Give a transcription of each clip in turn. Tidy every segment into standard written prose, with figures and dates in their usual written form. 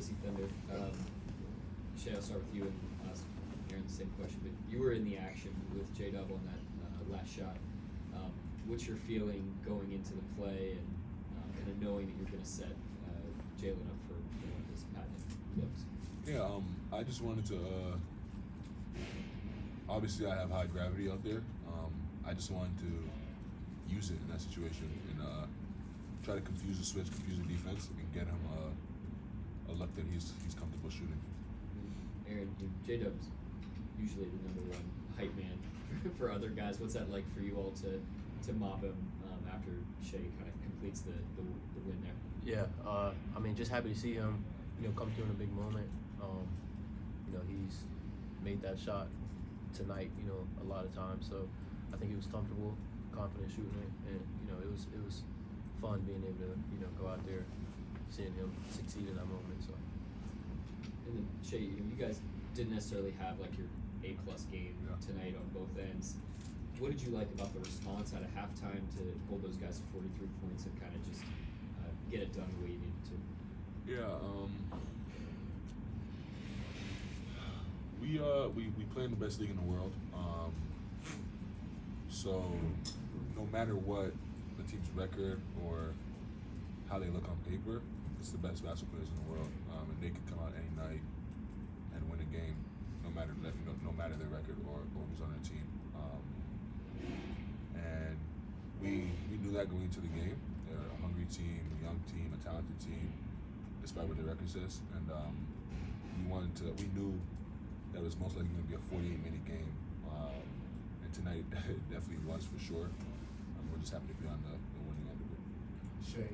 Casey Thunder. Shai, I'll start with you and ask Aaron the same question, but you were in the action with J-Dub on that last shot. What's your feeling going into the play and kind of knowing that you're going to set Jalen up for one of his patent looks? Yeah, I just wanted to, obviously I have high gravity out there. I just wanted to use it in that situation and try to confuse the switch, confuse the defense, and get him a look that he's comfortable shooting. Aaron, J-Dub's usually the #1 hype man for other guys. What's that like for you all to mop him after Shai kind of completes the win there? Yeah, I mean, just happy to see him, come through in a big moment. He's made that shot tonight, a lot of times. So I think he was comfortable, confident shooting it, and it was fun being able to go out there, seeing him succeed in that moment. So. And then Shai, you guys didn't necessarily have like your A+ game tonight on both ends. What did you like about the response at a halftime to hold those guys to 43 points and kind of just get it done the way you needed to? Yeah, we play in the best league in the world. So no matter what the team's record or how they look on paper, it's the best basketball players in the world, and they can come out any night and win a game, no matter their record or who's on their team. And we knew that going into the game. They're a hungry team, a young team, a talented team, despite what their record says. And we knew that it was most likely going to be a 48-minute game. And tonight it definitely was for sure. We're just happy to be on the winning end of it. Shai,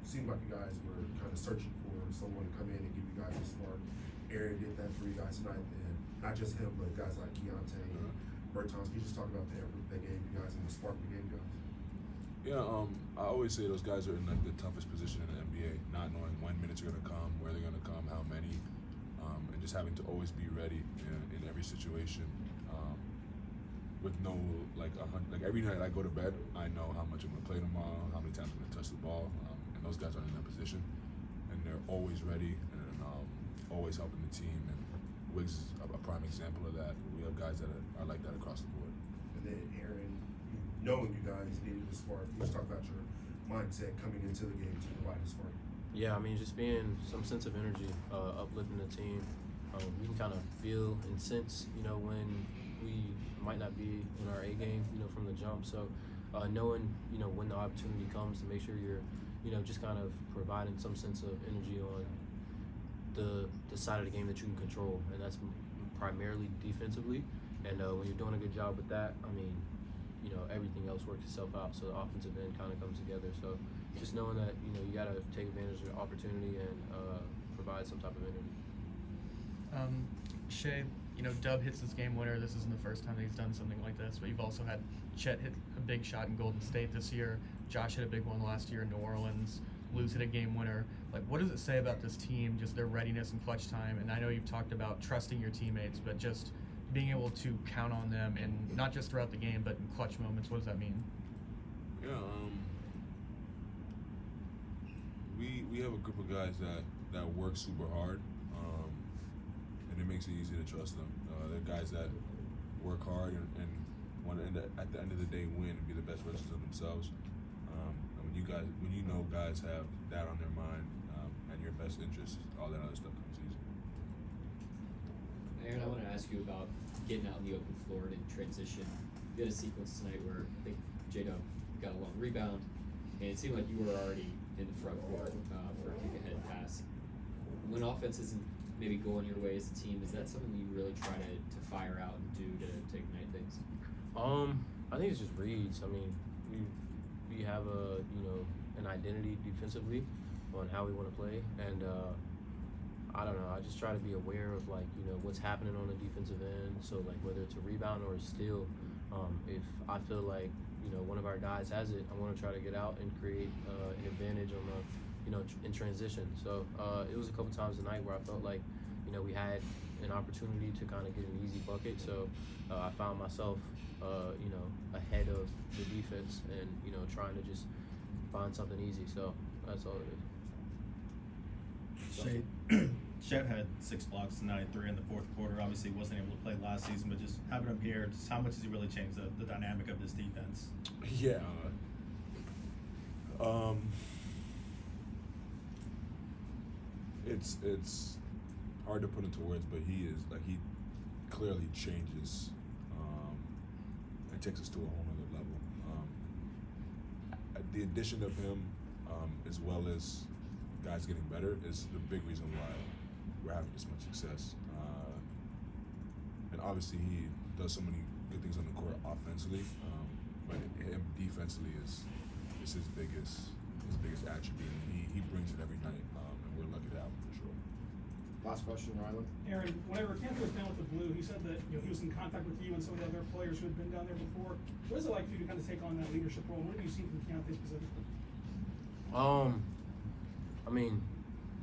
seemed like you guys were kind of searching for someone to come in and give you guys a spark. Aaron did that for you guys tonight, and not just him, but guys like Keontae and Bertans. Can you just talk about the effort they gave you guys and the spark they gave you guys? Yeah, I always say those guys are in like the toughest position in the NBA, not knowing when minutes are going to come, where they're going to come, how many, and just having to always be ready in every situation. With no like every night I go to bed, I know how much I'm going to play tomorrow, how many times I'm going to touch the ball, and those guys are in that position, and they're always ready and always helping the team. And Wiggs is a prime example of that. We have guys that are like that across the board. And then Aaron, knowing you guys needed a spark, you just talk about your mindset coming into the game to provide a spark. Yeah, I mean, just being some sense of energy, uplifting the team. You can kind of feel and sense, when we might not be in our A game, from the jump. So knowing, when the opportunity comes to make sure you're, just kind of providing some sense of energy on the side of the game that you can control, and that's primarily defensively. And when you're doing a good job with that, I mean, everything else works itself out. So the offensive end kind of comes together. So just knowing that, you got to take advantage of the opportunity and provide some type of energy. Shai, Dub hits this game winner. This isn't the first time that he's done something like this, but you've also had Chet hit a big shot in Golden State this year. Josh hit a big one last year in New Orleans. Lou's hit a game winner. Like, what does it say about this team, just their readiness and clutch time? And I know you've talked about trusting your teammates, but just being able to count on them, and not just throughout the game, but in clutch moments. What does that mean? Yeah, we have a group of guys that work super hard, and it makes it easy to trust them. They're guys that work hard and want to at the end of the day win and be the best versions of themselves. And when you know guys have that on their mind and your best interests, all that other stuff comes easy. Aaron, I want to ask you about getting out in the open floor and in transition. You had a sequence tonight where I think J-Dub got a long rebound, and it seemed like you were already in the front court for a kick-ahead pass. When offense isn't maybe going your way as a team, is that something you really try to fire out and do to ignite things? I think it's just reads. I mean, we have an identity defensively on how we want to play, and I don't know. I just try to be aware of what's happening on the defensive end. So whether it's a rebound or a steal, if I feel like one of our guys has it, I want to try to get out and create an advantage on the in transition. So it was a couple times tonight where I felt like we had an opportunity to kind of get an easy bucket. So I found myself ahead of the defense and trying to just find something easy. So that's all it is. Shai, Chet had 6 blocks tonight, 3 in the fourth quarter. Obviously, wasn't able to play last season, but just having him here, just how much has he really changed the dynamic of this defense? Yeah. It's hard to put into words, but he clearly changes and takes us to a whole nother level. The addition of him, as well as guys getting better, is the big reason why we're having this much success. And obviously, he does so many good things on the court offensively, but him defensively is his biggest attribute. And he brings it every night, and we're lucky to have him for sure. Last question, Rylan. Aaron, whenever Kent was down with the Blue, he said that he was in contact with you and some of the other players who had been down there before. What is it like for you to kind of take on that leadership role? What have you seen from Keontae specifically? I mean,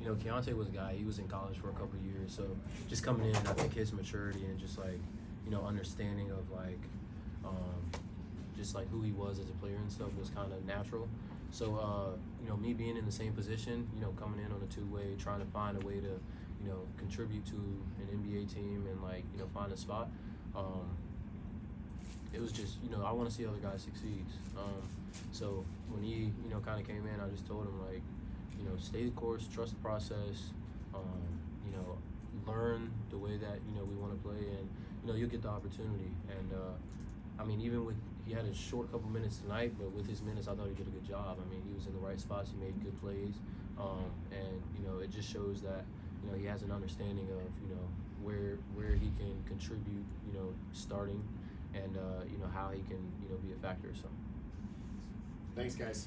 Keontae was a guy, he was in college for a couple of years, so just coming in, I think his maturity and just understanding of just who he was as a player and stuff was kind of natural. So, me being in the same position, coming in on a two-way, trying to find a way to, contribute to an NBA team and find a spot. It was just, I want to see other guys succeed. So when he, kind of came in, I just told him stay the course, trust the process, learn the way that, we want to play, and, you'll get the opportunity. And, I mean, even with, he had a short couple minutes tonight, but with his minutes, I thought he did a good job. I mean, he was in the right spots, he made good plays, and, it just shows that, he has an understanding of, where he can contribute, starting, and, how he can, be a factor. So. Thanks, guys.